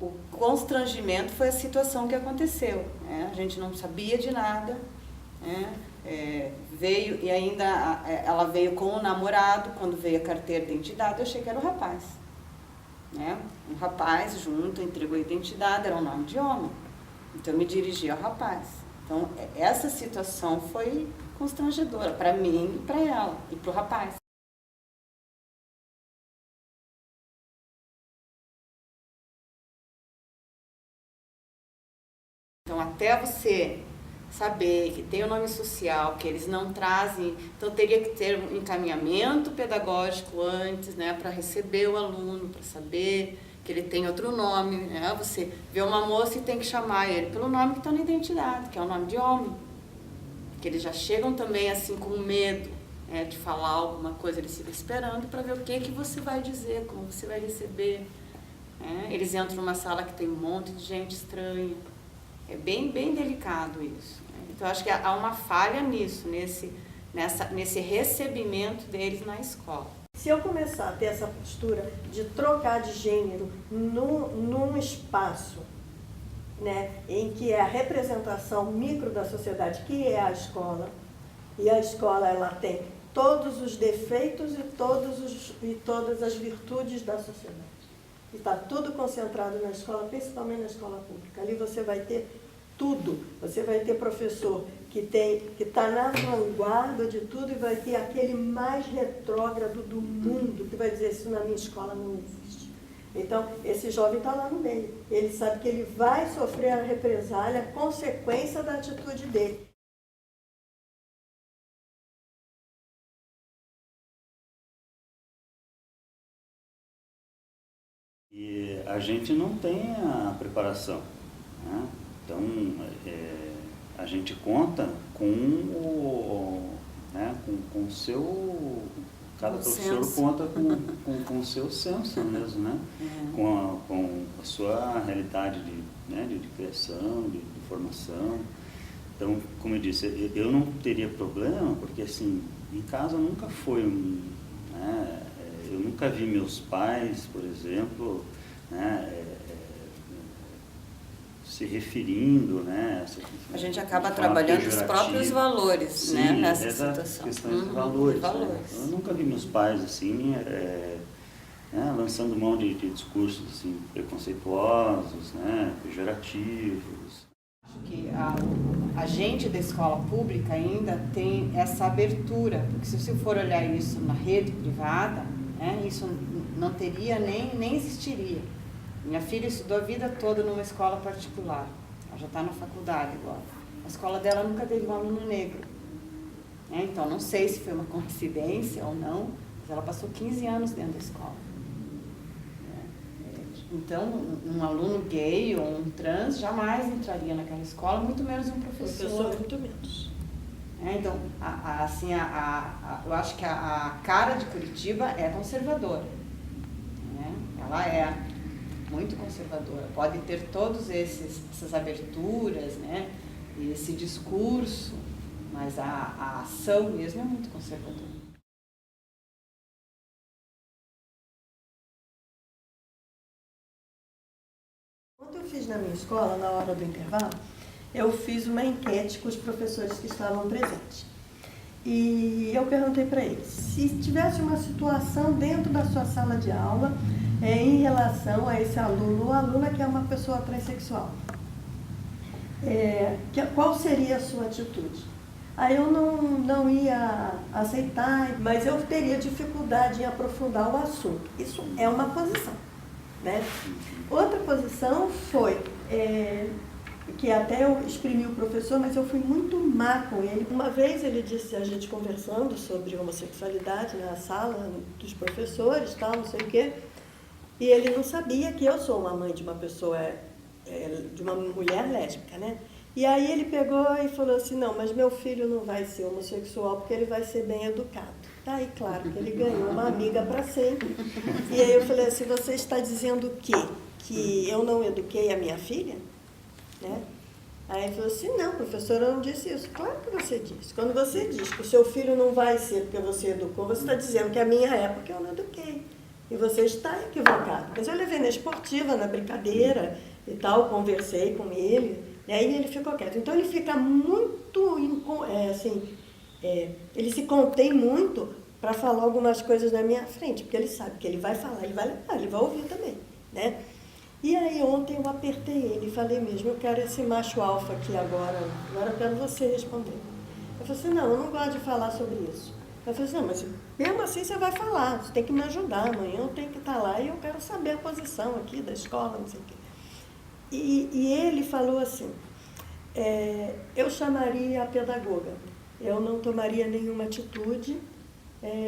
O constrangimento foi a situação que aconteceu, né? A gente não sabia de nada, né? Veio, e ainda ela veio com o namorado. Quando veio a carteira de identidade, eu achei que era o rapaz, né? Um rapaz junto, entregou a identidade, era um nome de homem, então eu me dirigi ao rapaz. Então essa situação foi constrangedora para mim e para ela e para o rapaz. Então, até você saber que tem o nome social, que eles não trazem, então teria que ter um encaminhamento pedagógico antes, né, para receber o aluno, para saber que ele tem outro nome, né? Você vê uma moça e tem que chamar ele pelo nome que está na identidade, que é o nome de homem. Que eles já chegam também assim com medo, né, de falar alguma coisa, eles ficam esperando para ver o que você vai dizer, como você vai receber. Né? Eles entram numa sala que tem um monte de gente estranha. É bem delicado isso. Né? Então, acho que há uma falha nisso, nesse recebimento deles na escola. Se eu começar a ter essa postura de trocar de gênero num espaço, né, em que é a representação micro da sociedade, que é a escola, e a escola ela tem todos os defeitos e todas as virtudes da sociedade. E está tudo concentrado na escola, principalmente na escola pública. Ali você vai ter tudo. Você vai ter professor que está na vanguarda de tudo e vai ter aquele mais retrógrado do mundo, que vai dizer, isso na minha escola não existe. Então, esse jovem está lá no meio. Ele sabe que ele vai sofrer a represália, a consequência da atitude dele. E a gente não tem a preparação, né? Então, a gente conta com o seu... Cada professor conta com o seu senso mesmo, né? Com a sua realidade de criação, de formação. Então, como eu disse, eu não teria problema, porque assim, em casa nunca foi né? Eu nunca vi meus pais, por exemplo, né, se referindo, né? A gente acaba trabalhando os próprios valores, sim, né, nessa situação. Questões de valores. Valores. Né? Eu nunca vi meus pais assim, né, lançando mão de discursos assim, preconceituosos, né, pejorativos. Acho que a gente da escola pública ainda tem essa abertura, porque se você for olhar isso na rede privada, né, isso não teria nem existiria. Minha filha estudou a vida toda numa escola particular, ela já está na faculdade agora. A escola dela nunca teve um aluno negro. Né? Então, não sei se foi uma coincidência ou não, mas ela passou 15 anos dentro da escola. Então, um aluno gay ou um trans jamais entraria naquela escola, muito menos um professor. Muito menos. Então, eu acho que a cara de Curitiba é conservadora. Né? Ela é muito conservadora. Pode ter todas essas aberturas, né? E esse discurso, mas a ação mesmo é muito conservadora. Quando eu fiz na minha escola, na hora do intervalo, eu fiz uma enquete com os professores que estavam presentes. E eu perguntei para eles, se tivesse uma situação dentro da sua sala de aula, em relação a esse aluno ou aluna que é uma pessoa transexual, qual seria a sua atitude? Aí eu não ia aceitar, mas eu teria dificuldade em aprofundar o assunto. Isso é uma posição, né? Outra posição foi... que até eu exprimi o professor, mas eu fui muito má com ele. Uma vez ele disse, a gente conversando sobre homossexualidade na sala dos professores, tal, não sei o quê, e ele não sabia que eu sou uma mãe de uma pessoa, de uma mulher lésbica, né? E aí ele pegou e falou assim, não, mas meu filho não vai ser homossexual porque ele vai ser bem educado. Daí, claro, que ele ganhou uma amiga para sempre. E aí eu falei assim, você está dizendo o quê? Que eu não eduquei a minha filha? Né? Aí ele falou assim, não, professora, eu não disse isso. Claro que você disse. Quando você diz que o seu filho não vai ser porque você educou, você está dizendo que a minha é porque eu não eduquei. e você está equivocado. Mas eu levei na esportiva, na brincadeira e tal, conversei com ele, e aí ele ficou quieto. Então ele fica muito, ele se contém muito para falar algumas coisas na minha frente, porque ele sabe que ele vai falar, ele vai levar, ele vai ouvir também, né? E aí ontem eu apertei ele e falei mesmo, eu quero esse macho alfa aqui agora eu quero você responder. Eu falei assim, não, eu não gosto de falar sobre isso. Eu falei assim, não, mas mesmo assim você vai falar, você tem que me ajudar, amanhã eu tenho que estar lá e eu quero saber a posição aqui da escola, não sei o quê. E ele falou assim, eu chamaria a pedagoga, eu não tomaria nenhuma atitude,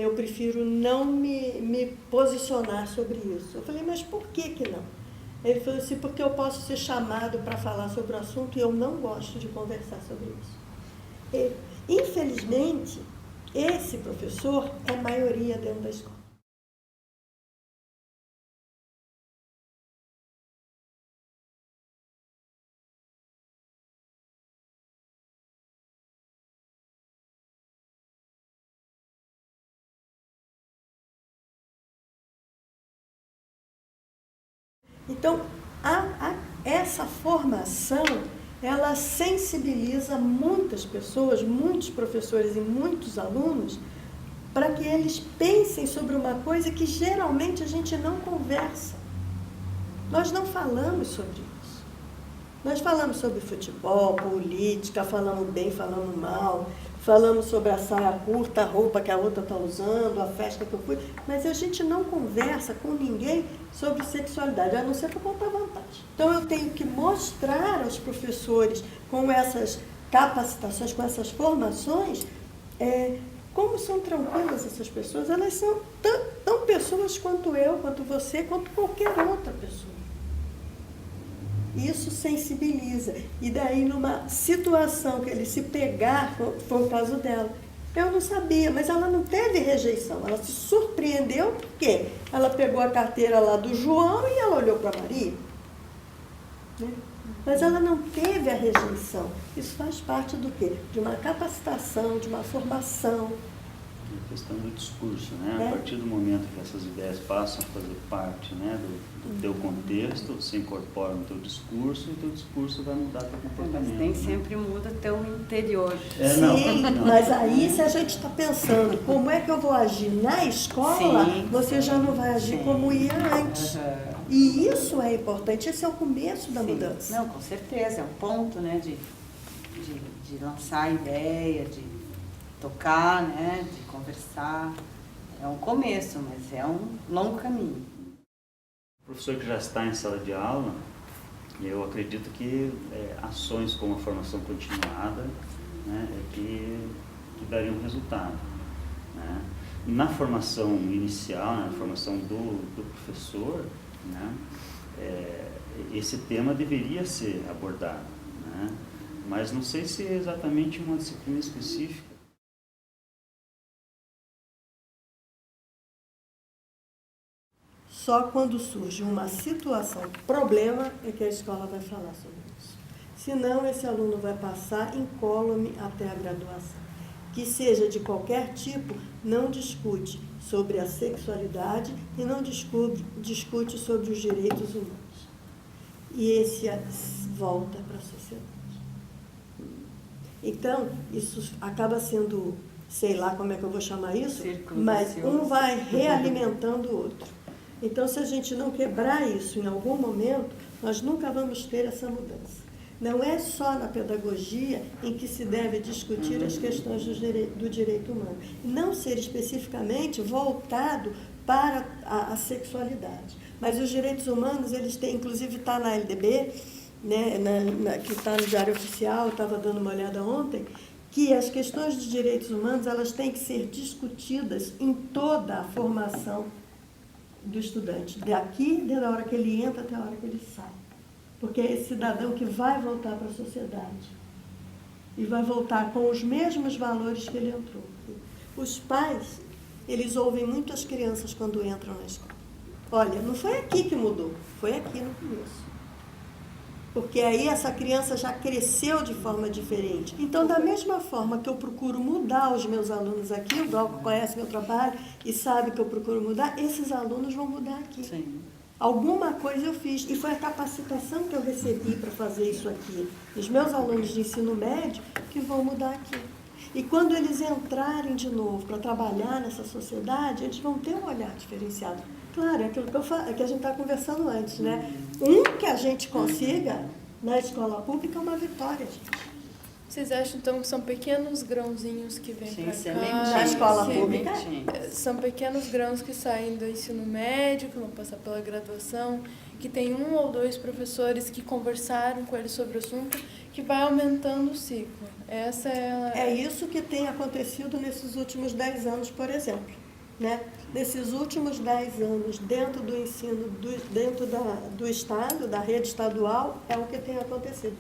eu prefiro não me posicionar sobre isso. Eu falei, mas por que não? Ele falou assim, porque eu posso ser chamado para falar sobre o assunto e eu não gosto de conversar sobre isso. Infelizmente, esse professor é a maioria dentro da escola. Então, essa formação, ela sensibiliza muitas pessoas, muitos professores e muitos alunos, para que eles pensem sobre uma coisa que geralmente a gente não conversa. Nós não falamos sobre isso. Nós falamos sobre futebol, política, falamos bem, falamos mal, falamos sobre a saia curta, a roupa que a outra está usando, a festa que eu fui, mas a gente não conversa com ninguém sobre sexualidade, a não ser para contar vantagem. Então eu tenho que mostrar aos professores, com essas capacitações, com essas formações, como são tranquilas essas pessoas. Elas são tão pessoas quanto eu, quanto você, quanto qualquer outra pessoa. Isso sensibiliza. E daí, numa situação que ele se pegar, foi o caso dela, eu não sabia, mas ela não teve rejeição. Ela se surpreendeu porque ela pegou a carteira lá do João e ela olhou para a Maria. Né? Mas ela não teve a rejeição. Isso faz parte do quê? De uma capacitação, de uma formação. A questão do discurso, né? A partir do momento que essas ideias passam a fazer parte, né, do teu contexto, se incorpora no teu discurso, e o teu discurso vai mudar teu comportamento. Mas nem sempre muda teu interior. Sim, mas aí se a gente está pensando como é que eu vou agir na escola, você já não vai agir como ia antes. E isso é importante, esse é o começo da mudança. Não, com certeza, é um ponto, né, de lançar a ideia, de tocar, né, de conversar. É um começo, mas é um longo caminho. O professor que já está em sala de aula, eu acredito que ações como a formação continuada, né, que dariam resultado. Né? Na formação inicial, na formação do professor, né, esse tema deveria ser abordado, né? Mas não sei se é exatamente uma disciplina específica. Só quando surge uma situação, problema, é que a escola vai falar sobre isso. Senão, esse aluno vai passar incólume até a graduação. Que seja de qualquer tipo, não discute sobre a sexualidade e não discute sobre os direitos humanos. E esse volta para a sociedade. Então, isso acaba sendo, sei lá como é que eu vou chamar isso, mas um vai realimentando o outro. Então, se a gente não quebrar isso em algum momento, nós nunca vamos ter essa mudança. Não é só na pedagogia em que se deve discutir as questões do direito humano. Não ser especificamente voltado para a sexualidade. Mas os direitos humanos, eles têm, inclusive está na LDB, né, que está no Diário Oficial, eu estava dando uma olhada ontem, que as questões de direitos humanos, elas têm que ser discutidas em toda a formação do estudante, daqui, desde a hora que ele entra até a hora que ele sai. Porque é esse cidadão que vai voltar para a sociedade e vai voltar com os mesmos valores que ele entrou. Os pais, eles ouvem muito as crianças quando entram na escola. Olha, não foi aqui que mudou, foi aqui no começo. porque aí essa criança já cresceu de forma diferente. Então, da mesma forma que eu procuro mudar os meus alunos aqui, o Glauco conhece meu trabalho e sabe que eu procuro mudar, esses alunos vão mudar aqui. Sim. Alguma coisa eu fiz, e foi a capacitação que eu recebi para fazer isso aqui. Os meus alunos de ensino médio que vão mudar aqui. E quando eles entrarem de novo para trabalhar nessa sociedade, eles vão ter um olhar diferenciado. Claro, é aquilo que a gente está conversando antes, né? Que a gente consiga na escola pública é uma vitória, gente. Vocês acham, então, que são pequenos grãozinhos que vêm para cá? Na escola pública? São pequenos grãos que saem do ensino médio, que vão passar pela graduação, que tem 1 ou 2 professores que conversaram com eles sobre o assunto, que vai aumentando o ciclo. Essa é isso que tem acontecido nesses últimos 10 anos, por exemplo. Né? Nesses últimos 10 anos, dentro do ensino, dentro do Estado, da rede estadual, é o que tem acontecido.